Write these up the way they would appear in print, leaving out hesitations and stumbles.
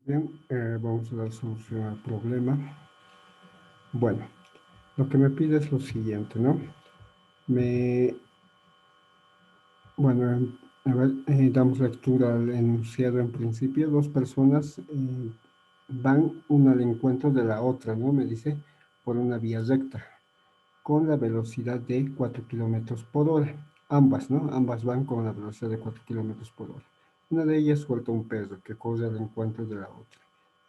Bien, vamos a dar solución al problema. Bueno, lo que me pide es lo siguiente, ¿no? Me, bueno, a ver, damos lectura al enunciado en principio. Dos personas van una al encuentro de la otra, ¿no? Me dice, por una vía recta, con la velocidad de 4 kilómetros por hora. Ambas, ¿no? Ambas van con la velocidad de 4 kilómetros por hora. Una de ellas suelta un perro que corre al encuentro de la otra,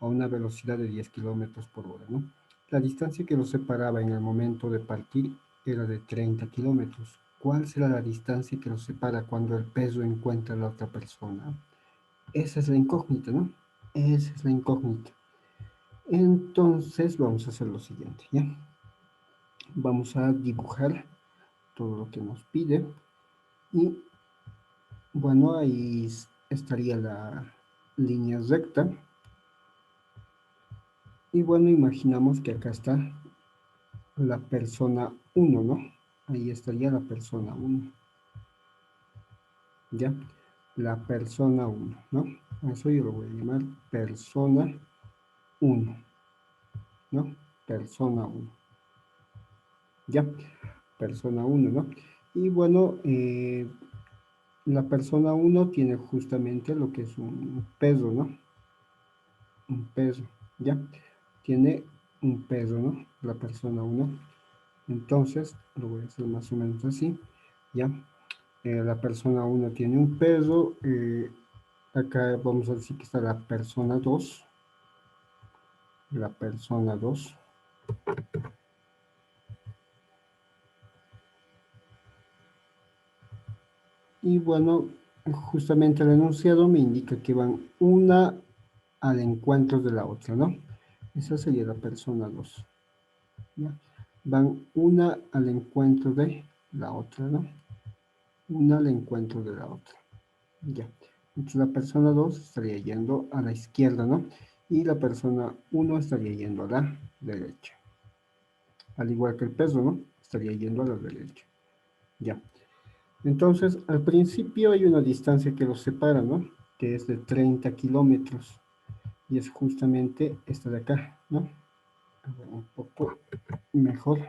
a una velocidad de 10 kilómetros por hora, ¿no? La distancia que los separaba en el momento de partir era de 30 kilómetros. ¿Cuál será la distancia que los separa cuando el perro encuentra a la otra persona? Esa es la incógnita, ¿no? Esa es la incógnita. Entonces vamos a hacer lo siguiente, ¿ya? Vamos a dibujar todo lo que nos pide y bueno, ahí estaría la línea recta y bueno, imaginamos que acá está la persona uno, ¿no? Ahí estaría la persona uno, ¿ya? La persona uno, ¿no? A eso yo lo voy a llamar persona uno, ¿no? Persona uno, ¿ya? Persona uno, ¿no? Y bueno, la persona uno tiene justamente lo que es un peso, ¿no? Un peso, ¿ya? Tiene un peso, ¿no? La persona uno. Entonces, lo voy a hacer más o menos así, ¿ya? La persona uno tiene un peso. Acá vamos a decir que está la persona 2. La persona 2. Y bueno, justamente el enunciado me indica que van una al encuentro de la otra, ¿no? Esa sería la persona 2. ¿Ya? Van una al encuentro de la otra, ¿no? Una al encuentro de la otra. Ya. Entonces la persona 2 estaría yendo a la izquierda, ¿no? Y la persona uno estaría yendo a la derecha. Al igual que el peso, ¿no? Estaría yendo a la derecha. Ya. Entonces, al principio hay una distancia que los separa, ¿no? Que es de 30 kilómetros. Y es justamente esta de acá, ¿no? A ver, un poco mejor.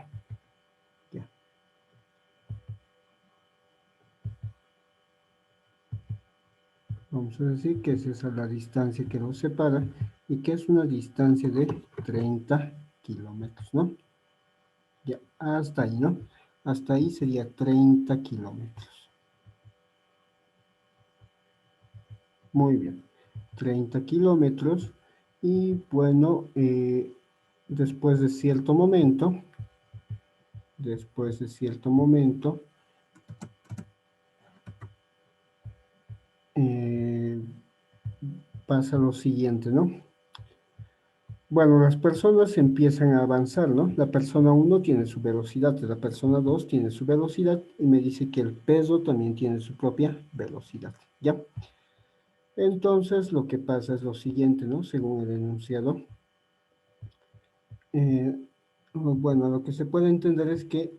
Ya. Vamos a decir que es esa la distancia que los separa y que es una distancia de 30 kilómetros, ¿no? Ya, hasta ahí, ¿no? Hasta ahí sería 30 kilómetros. Muy bien, 30 kilómetros. Y bueno, después de cierto momento, eh, pasa lo siguiente, ¿no? Bueno, las personas empiezan a avanzar, ¿no? La persona uno tiene su velocidad, la persona 2 tiene su velocidad y me dice que el peso también tiene su propia velocidad, ¿ya? Entonces, lo que pasa es lo siguiente, ¿no? Según el enunciado, eh, bueno, lo que se puede entender es que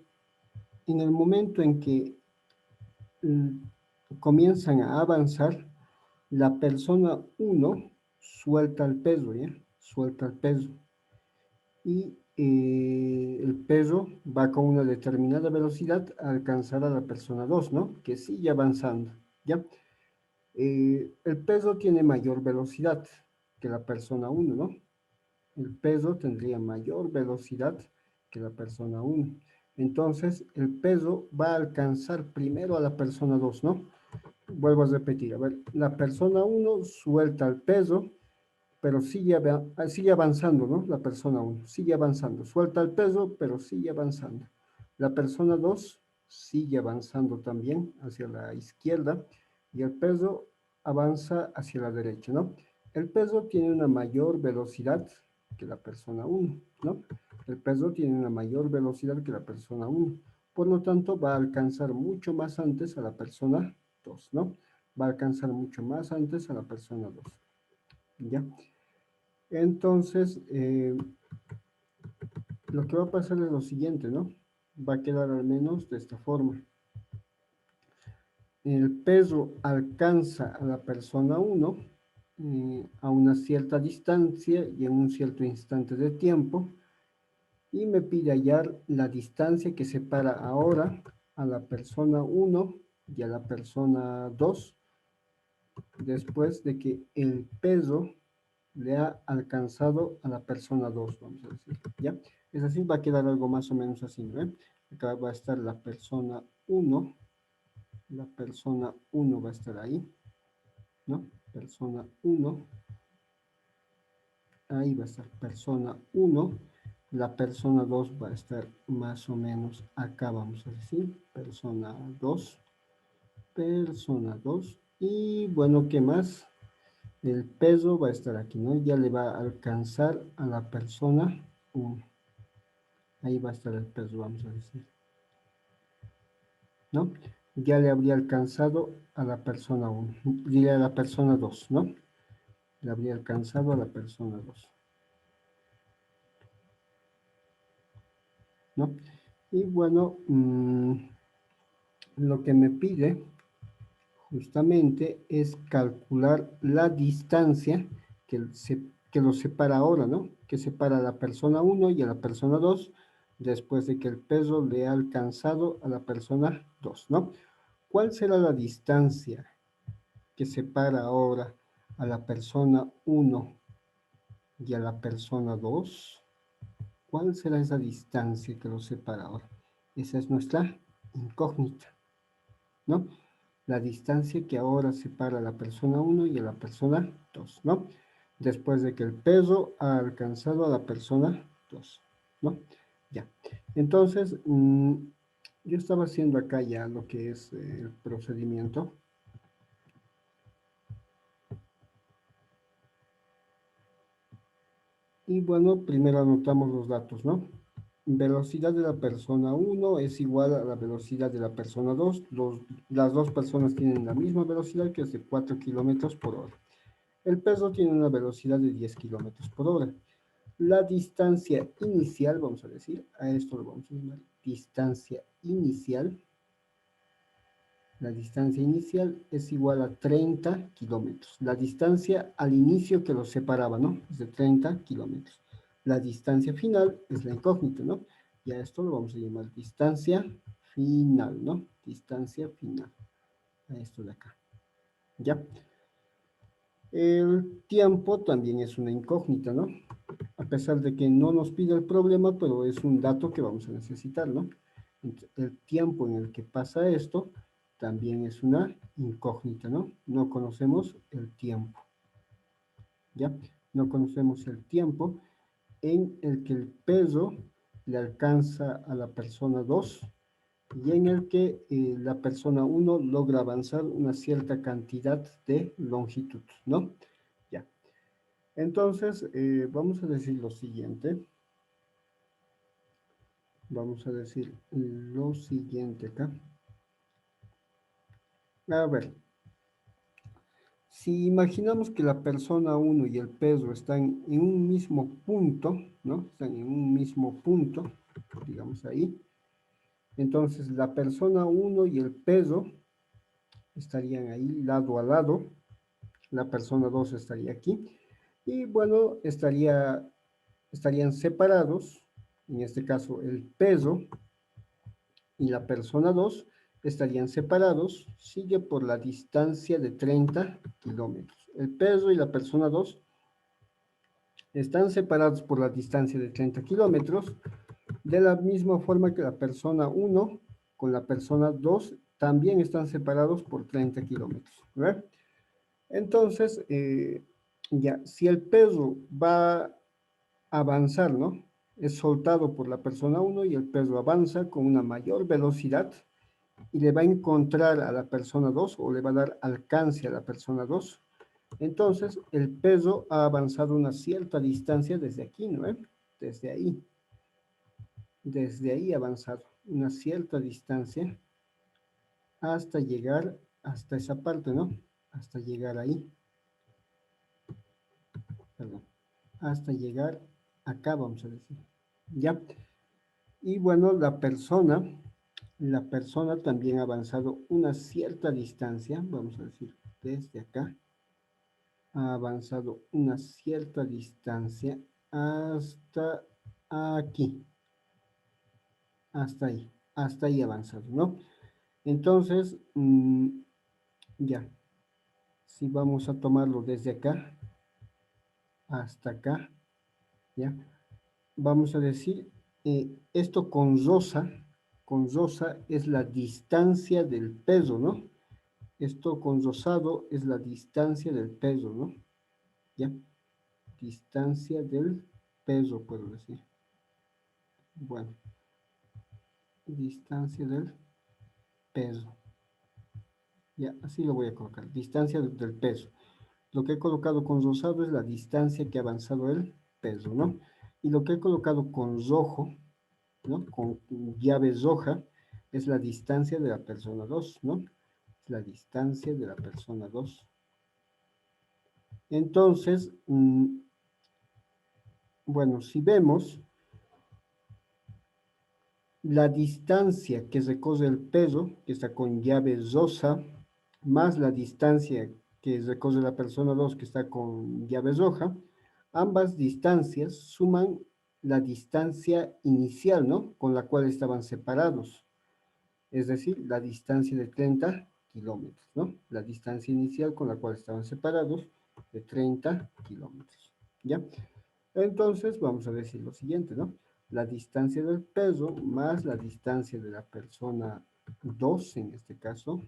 en el momento en que comienzan a avanzar, la persona uno suelta el peso, ¿ya? Suelta el peso. Y el peso va con una determinada velocidad a alcanzar a la persona 2, ¿no? Que sigue avanzando, ¿ya? El peso tiene mayor velocidad que la persona uno, ¿no? El peso tendría mayor velocidad que la persona uno. Entonces, el peso va a alcanzar primero a la persona 2, ¿no? Vuelvo a repetir, a ver, la persona uno suelta el peso, pero sigue avanzando, ¿no? La persona uno sigue avanzando, suelta el peso, pero sigue avanzando. La persona 2 sigue avanzando también hacia la izquierda y el peso avanza hacia la derecha, ¿no? El peso tiene una mayor velocidad que la persona uno, ¿no? El peso tiene una mayor velocidad que la persona uno. Por lo tanto, va a alcanzar mucho más antes a la persona 2, ¿no? Va a alcanzar mucho más antes a la persona 2, ¿ya? Entonces, lo que va a pasar es lo siguiente, ¿no? Va a quedar al menos de esta forma. El peso alcanza a la persona uno, a una cierta distancia y en un cierto instante de tiempo, y me pide hallar la distancia que separa ahora a la persona 1 y a la persona 2 después de que el peso le ha alcanzado a la persona 2, vamos a decir, ¿ya? Es así, va a quedar algo más o menos así, ¿no? Acá va a estar la persona 1 va a estar ahí, ¿no? Persona 1, ahí va a estar persona 1, la persona 2 va a estar más o menos acá, vamos a decir, persona 2, y bueno, ¿qué más? El peso va a estar aquí, ¿no? Ya le va a alcanzar a la persona 1. Ahí va a estar el peso, vamos a decir, ¿no? Ya le habría alcanzado a la persona 1, diré a la persona 2, ¿no? Le habría alcanzado a la persona 2, ¿no? Y bueno, lo que me pide justamente es calcular la distancia que, que los separa ahora, ¿no? Que separa a la persona 1 y a la persona 2 después de que el peso le ha alcanzado a la persona 2, ¿no? ¿Cuál será la distancia que separa ahora a la persona 1 y a la persona 2? ¿Cuál será esa distancia que los separa ahora? Esa es nuestra incógnita, ¿no? La distancia que ahora separa a la persona 1 y a la persona 2, ¿no? Después de que el peso ha alcanzado a la persona 2, ¿no? Ya. Entonces, yo estaba haciendo acá ya lo que es el procedimiento. Y bueno, primero anotamos los datos, ¿no? Velocidad de la persona 1 es igual a la velocidad de la persona 2. Las dos personas tienen la misma velocidad, que es de 4 kilómetros por hora. El peso tiene una velocidad de 10 kilómetros por hora. La distancia inicial, vamos a decir, a esto lo vamos a llamar distancia inicial. La distancia inicial es igual a 30 kilómetros. La distancia al inicio que los separaba, ¿no? Es de 30 kilómetros. La distancia final es la incógnita, ¿no? Y a esto lo vamos a llamar distancia final, ¿no? Distancia final. A esto de acá. ¿Ya? El tiempo también es una incógnita, ¿no? A pesar de que no nos pide el problema, pero es un dato que vamos a necesitar, ¿no? El tiempo en el que pasa esto también es una incógnita, ¿no? No conocemos el tiempo, ¿ya? No conocemos el tiempo en el que el peso le alcanza a la persona 2 y en el que la persona 1 logra avanzar una cierta cantidad de longitud, ¿no? Ya. Entonces, vamos a decir lo siguiente. Vamos a decir lo siguiente acá. A ver, si imaginamos que la persona 1 y el peso están en un mismo punto, ¿no? Están en un mismo punto, digamos ahí. Entonces, la persona 1 y el peso estarían ahí lado a lado. La persona 2 estaría aquí. Y bueno, estarían separados. En este caso, el peso y la persona 2 estarían separados, sigue por la distancia de 30 kilómetros. El peso y la persona 2 están separados por la distancia de 30 kilómetros, de la misma forma que la persona 1 con la persona 2 también están separados por 30 kilómetros. ¿Verdad? Entonces, ya, si el peso va a avanzar, ¿no? Es soltado por la persona 1 y el peso avanza con una mayor velocidad y le va a encontrar a la persona 2 o le va a dar alcance a la persona 2. Entonces, el peso ha avanzado una cierta distancia desde aquí, ¿no? Desde ahí ha avanzado una cierta distancia hasta llegar hasta esa parte, ¿no? Hasta llegar ahí, perdón, hasta llegar acá, vamos a decir, ¿ya? Y bueno, la persona también ha avanzado una cierta distancia, vamos a decir, desde acá ha avanzado una cierta distancia hasta aquí, hasta ahí avanzado, ¿no? Entonces, ya, si vamos a tomarlo desde acá hasta acá, ¿ya? Vamos a decir, esto con rosa es la distancia del peso, ¿no? Esto con rosado es la distancia del peso, ¿no? ¿Ya? Distancia del peso, puedo decir. Bueno, distancia del peso. Ya, así lo voy a colocar. Distancia del peso. Lo que he colocado con rosado es la distancia que ha avanzado el peso, ¿no? Y lo que he colocado con rojo, ¿no? Con llave roja, es la distancia de la persona 2, ¿no? Es la distancia de la persona 2. Entonces, bueno, si vemos la distancia que recorre el peso, que está con llave rosa, más la distancia que recorre la persona 2, que está con llave roja, ambas distancias suman la distancia inicial, ¿no? Con la cual estaban separados, es decir, la distancia de 30 kilómetros, ¿no? La distancia inicial con la cual estaban separados de 30 kilómetros, ¿ya? Entonces vamos a decir lo siguiente, ¿no? La distancia del peso más la distancia de la persona 2, en este caso,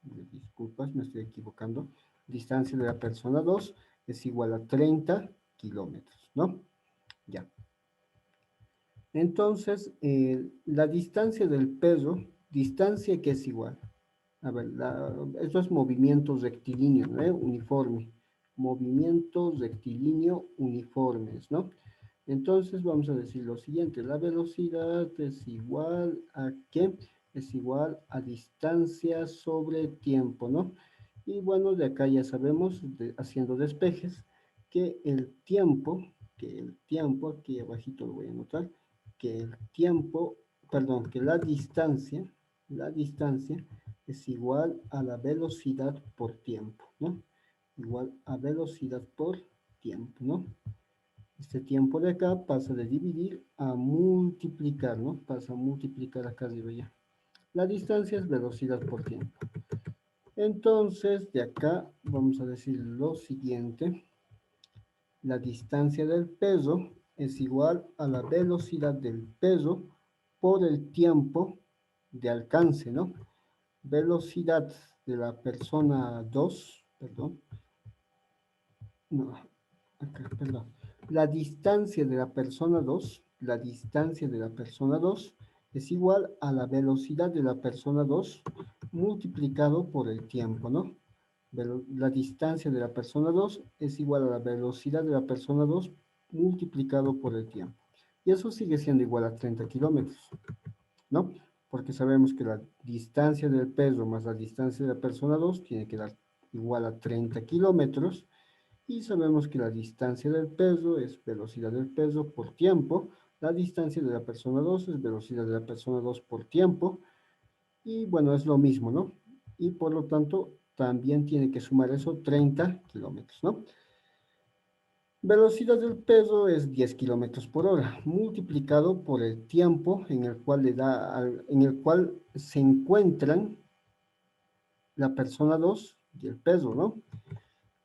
disculpas, me estoy equivocando, distancia de la persona 2 es igual a 30 kilómetros, ¿no? Ya. Entonces, la distancia del peso, distancia que es igual. A ver, esto es movimiento rectilíneo, ¿no? Uniforme. Movimiento rectilíneo uniformes, ¿no? Entonces vamos a decir lo siguiente, la velocidad es igual a ¿qué? Es igual a distancia sobre tiempo, ¿no? Y bueno, de acá ya sabemos, haciendo despejes, que el tiempo, aquí abajito lo voy a anotar, que el tiempo, perdón, que la distancia es igual a la velocidad por tiempo, ¿no? Igual a velocidad por tiempo, ¿no? Este tiempo de acá pasa de dividir a multiplicar, ¿no? Pasa a multiplicar acá arriba ya. La distancia es velocidad por tiempo. Entonces, de acá vamos a decir lo siguiente. La distancia del peso es igual a la velocidad del peso por el tiempo de alcance, ¿no? Velocidad de la persona 2, perdón, no, acá, perdón. La distancia de la persona 2, la distancia de la persona 2 es igual a la velocidad de la persona 2 multiplicado por el tiempo, ¿no? La distancia de la persona 2 es igual a la velocidad de la persona 2 multiplicado por el tiempo. Y eso sigue siendo igual a 30 kilómetros, ¿no? Porque sabemos que la distancia del peso más la distancia de la persona 2 tiene que dar igual a 30 kilómetros. Y sabemos que la distancia del peso es velocidad del peso por tiempo. La distancia de la persona 2 es velocidad de la persona 2 por tiempo. Y bueno, es lo mismo, ¿no? Y por lo tanto, también tiene que sumar eso 30 kilómetros, ¿no? Velocidad del peso es 10 kilómetros por hora, multiplicado por el tiempo en el cual en el cual se encuentran la persona 2 y el peso, ¿no?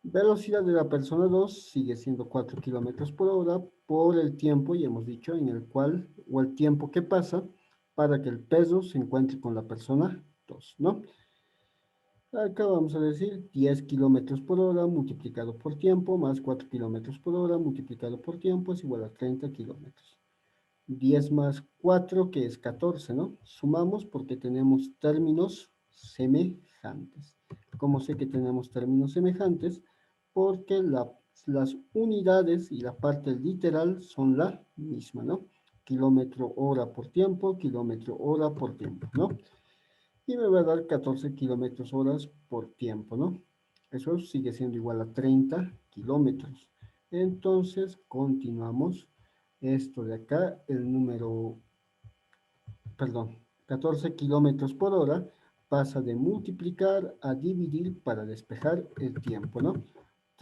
Velocidad de la persona 2 sigue siendo 4 kilómetros por hora por el tiempo, ya hemos dicho, en el cual, o el tiempo que pasa para que el peso se encuentre con la persona 2, ¿no? Acá vamos a decir 10 kilómetros por hora multiplicado por tiempo más 4 kilómetros por hora multiplicado por tiempo es igual a 30 kilómetros. 10 más 4, que es 14, ¿no? Sumamos porque tenemos términos semejantes. ¿Cómo sé que tenemos términos semejantes? Porque las unidades y la parte literal son la misma, ¿no? Kilómetro hora por tiempo, kilómetro hora por tiempo, ¿no? Y me va a dar 14 kilómetros horas por tiempo, ¿no? Eso sigue siendo igual a 30 kilómetros. Entonces, continuamos. Esto de acá, el número, perdón, 14 kilómetros por hora pasa de multiplicar a dividir para despejar el tiempo, ¿no?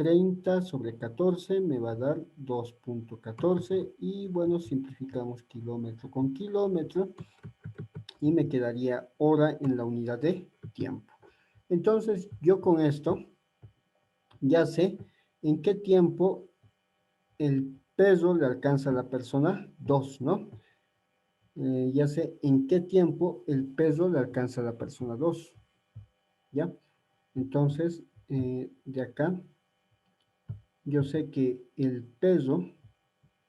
30 sobre 14 me va a dar 2.14 y bueno, simplificamos kilómetro con kilómetro y me quedaría hora en la unidad de tiempo. Entonces, yo con esto ya sé en qué tiempo el peso le alcanza a la persona 2, ¿no? Ya sé en qué tiempo el peso le alcanza a la persona 2, ¿ya? Entonces, de acá, yo sé que el peso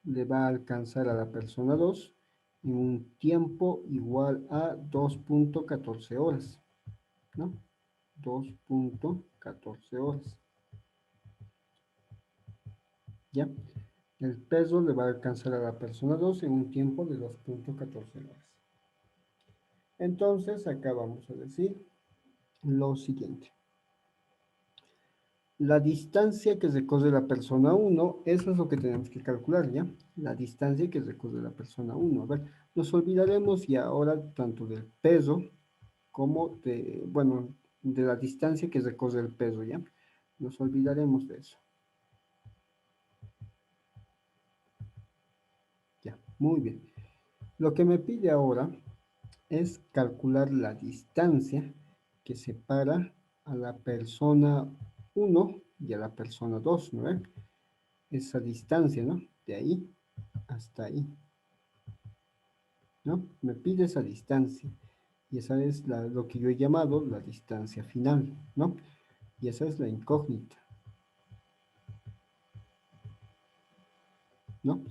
le va a alcanzar a la persona 2 en un tiempo igual a 2.14 horas, ¿no? 2.14 horas, ¿ya? El peso le va a alcanzar a la persona 2 en un tiempo de 2.14 horas. Entonces, acá vamos a decir lo siguiente. La distancia que recorre la persona 1, eso es lo que tenemos que calcular, ¿ya? La distancia que recorre la persona 1. A ver, nos olvidaremos y ahora tanto del peso como de, bueno, de la distancia que recorre el peso, ¿ya? Nos olvidaremos de eso. Ya, muy bien. Lo que me pide ahora es calcular la distancia que separa a la persona 1 y a la persona 2, ¿no? Esa distancia, ¿no? De ahí hasta ahí, ¿no? Me pide esa distancia y esa es lo que yo he llamado la distancia final, ¿no? Y esa es la incógnita, ¿no?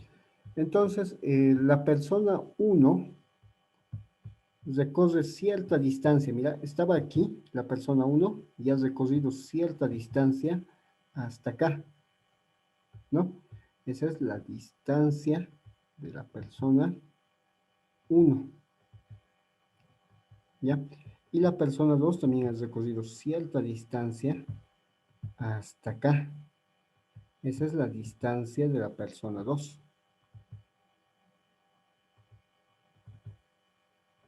Entonces, la persona 1 recorre cierta distancia. Mira, estaba aquí la persona 1 y ha recorrido cierta distancia hasta acá, ¿no? Esa es la distancia de la persona 1, ¿ya? Y la persona 2 también ha recorrido cierta distancia hasta acá. Esa es la distancia de la persona 2,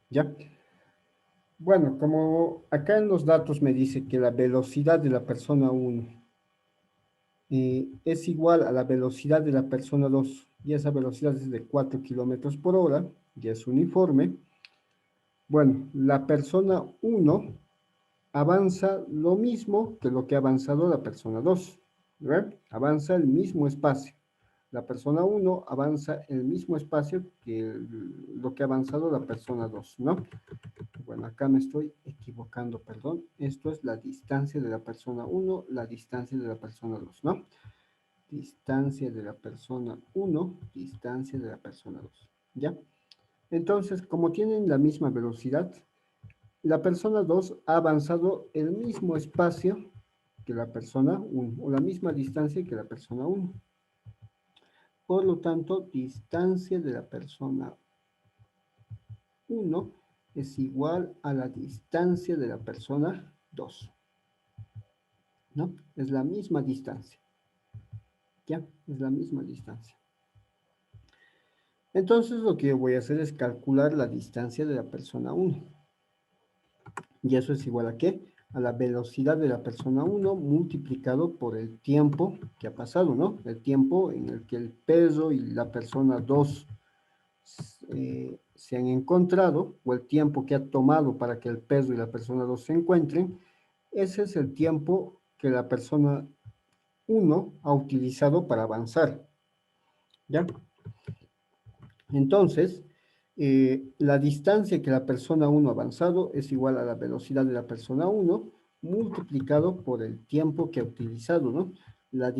¿ya? Bueno, como acá en los datos me dice que la velocidad de la persona 1 es igual a la velocidad de la persona 2 y esa velocidad es de 4 kilómetros por hora, ya es uniforme. Bueno, la persona 1 avanza lo mismo que lo que ha avanzado la persona 2, ¿verdad? Avanza el mismo espacio. La persona 1 avanza el mismo espacio que lo que ha avanzado la persona 2, ¿no? Bueno, acá me estoy equivocando, perdón. Esto es la distancia de la persona 1, la distancia de la persona 2, ¿no? Distancia de la persona 1, distancia de la persona 2, ¿ya? Entonces, como tienen la misma velocidad, la persona 2 ha avanzado el mismo espacio que la persona 1, o la misma distancia que la persona 1. Por lo tanto, distancia de la persona 1 es igual a la distancia de la persona 2, ¿no? Es la misma distancia, ¿ya? Es la misma distancia. Entonces, lo que yo voy a hacer es calcular la distancia de la persona 1. Y eso es igual a ¿qué? A la velocidad de la persona 1 multiplicado por el tiempo que ha pasado, ¿no? El tiempo en el que el peso y la persona 2 se han encontrado, o el tiempo que ha tomado para que el peso y la persona 2 se encuentren, ese es el tiempo que la persona 1 ha utilizado para avanzar, ¿ya? Entonces, la distancia que la persona 1 ha avanzado es igual a la velocidad de la persona 1 multiplicado por el tiempo que ha utilizado, ¿no? La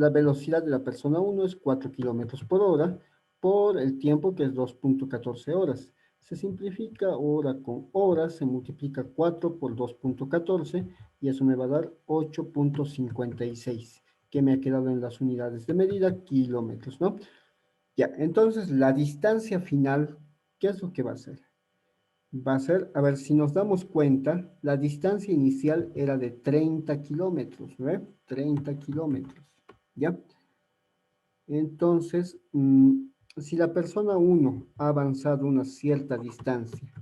velocidad de la persona 1 es 4 kilómetros por hora por el tiempo que es 2.14 horas. Se simplifica hora con hora, se multiplica 4 por 2.14 y eso me va a dar 8.56, que me ha quedado en las unidades de medida, kilómetros, ¿no? Ya, entonces la distancia final, ¿qué es lo que va a ser? Va a ser, a ver, si nos damos cuenta, la distancia inicial era de 30 kilómetros, ¿no? 30 kilómetros, ¿ya? Entonces, si la persona 1 ha avanzado una cierta distancia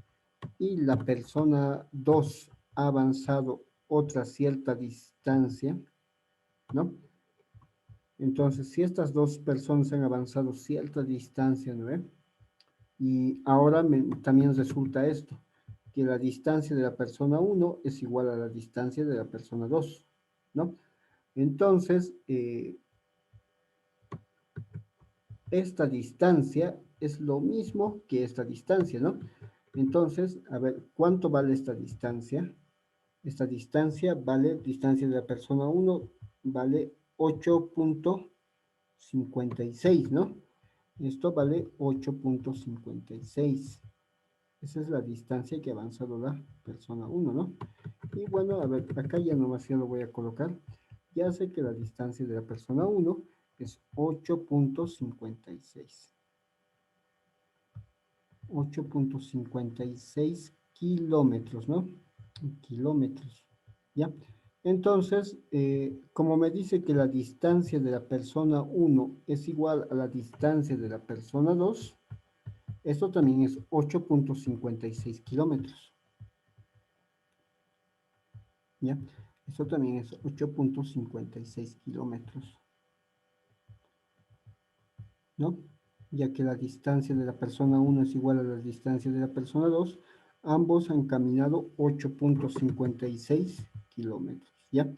y la persona 2 ha avanzado otra cierta distancia, ¿no? Entonces, si estas dos personas han avanzado cierta distancia, ¿no ve? Y ahora también resulta esto, que la distancia de la persona 1 es igual a la distancia de la persona 2, ¿no? Entonces, esta distancia es lo mismo que esta distancia, ¿no? Entonces, a ver, ¿cuánto vale esta distancia? Esta distancia vale, distancia de la persona 1 vale 8,56, ¿no? Esto vale 8,56. Esa es la distancia que ha avanzado la persona 1, ¿no? Y bueno, a ver, acá ya nomás ya lo voy a colocar. Ya sé que la distancia de la persona 1 es 8,56. 8,56 kilómetros, ¿no? Kilómetros, ¿ya? Entonces, como me dice que la distancia de la persona 1 es igual a la distancia de la persona 2, esto también es 8,56 kilómetros, ¿ya? Esto también es 8,56 kilómetros, ¿no? Ya que la distancia de la persona 1 es igual a la distancia de la persona 2, ambos han caminado 8,56 kilómetros, ¿ya?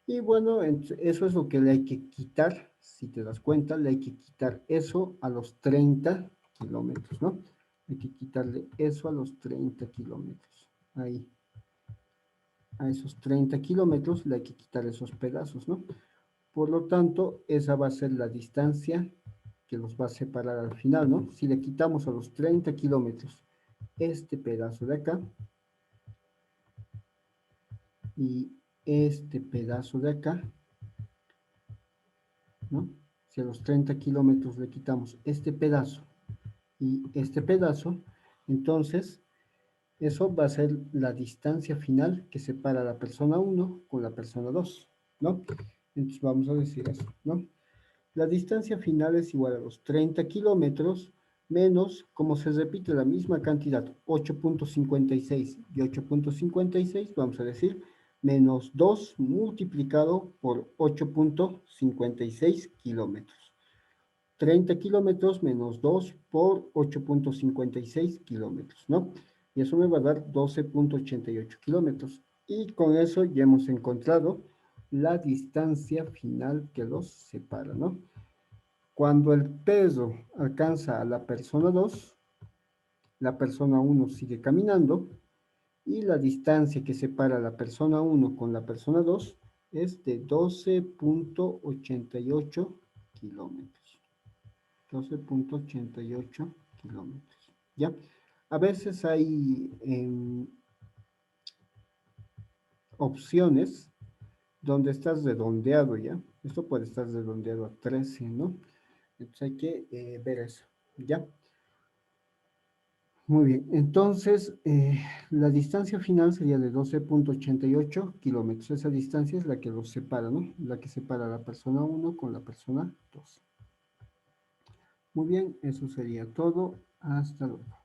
Y bueno, eso es lo que le hay que quitar, si te das cuenta, le hay que quitar eso a los 30 kilómetros, ¿no? Hay que quitarle eso a los 30 kilómetros. Ahí, a esos 30 kilómetros le hay que quitar esos pedazos, ¿no? Por lo tanto, esa va a ser la distancia que los va a separar al final, ¿no? Si le quitamos a los 30 kilómetros este pedazo de acá y este pedazo de acá, ¿no? Si a los 30 kilómetros le quitamos este pedazo y este pedazo, entonces eso va a ser la distancia final que separa a la persona 1 con la persona 2, ¿no? Entonces vamos a decir eso, ¿no? La distancia final es igual a los 30 kilómetros menos, como se repite la misma cantidad, 8,56 y 8,56, vamos a decir, menos 2 multiplicado por 8,56 kilómetros. 30 kilómetros menos 2 por 8,56 kilómetros, ¿no? Y eso me va a dar 12,88 kilómetros. Y con eso ya hemos encontrado la distancia final que los separa, ¿no? Cuando el peso alcanza a la persona 2, la persona 1 sigue caminando y la distancia que separa a la persona 1 con la persona 2 es de 12,88 kilómetros. 12,88 kilómetros. ¿Ya? A veces hay opciones donde estás redondeado, ¿ya? Esto puede estar redondeado a 13, ¿no? Entonces hay que ver eso, ¿ya? Muy bien, entonces la distancia final sería de 12,88 kilómetros. Esa distancia es la que los separa, ¿no? La que separa a la persona 1 con la persona 2. Muy bien, eso sería todo. Hasta luego.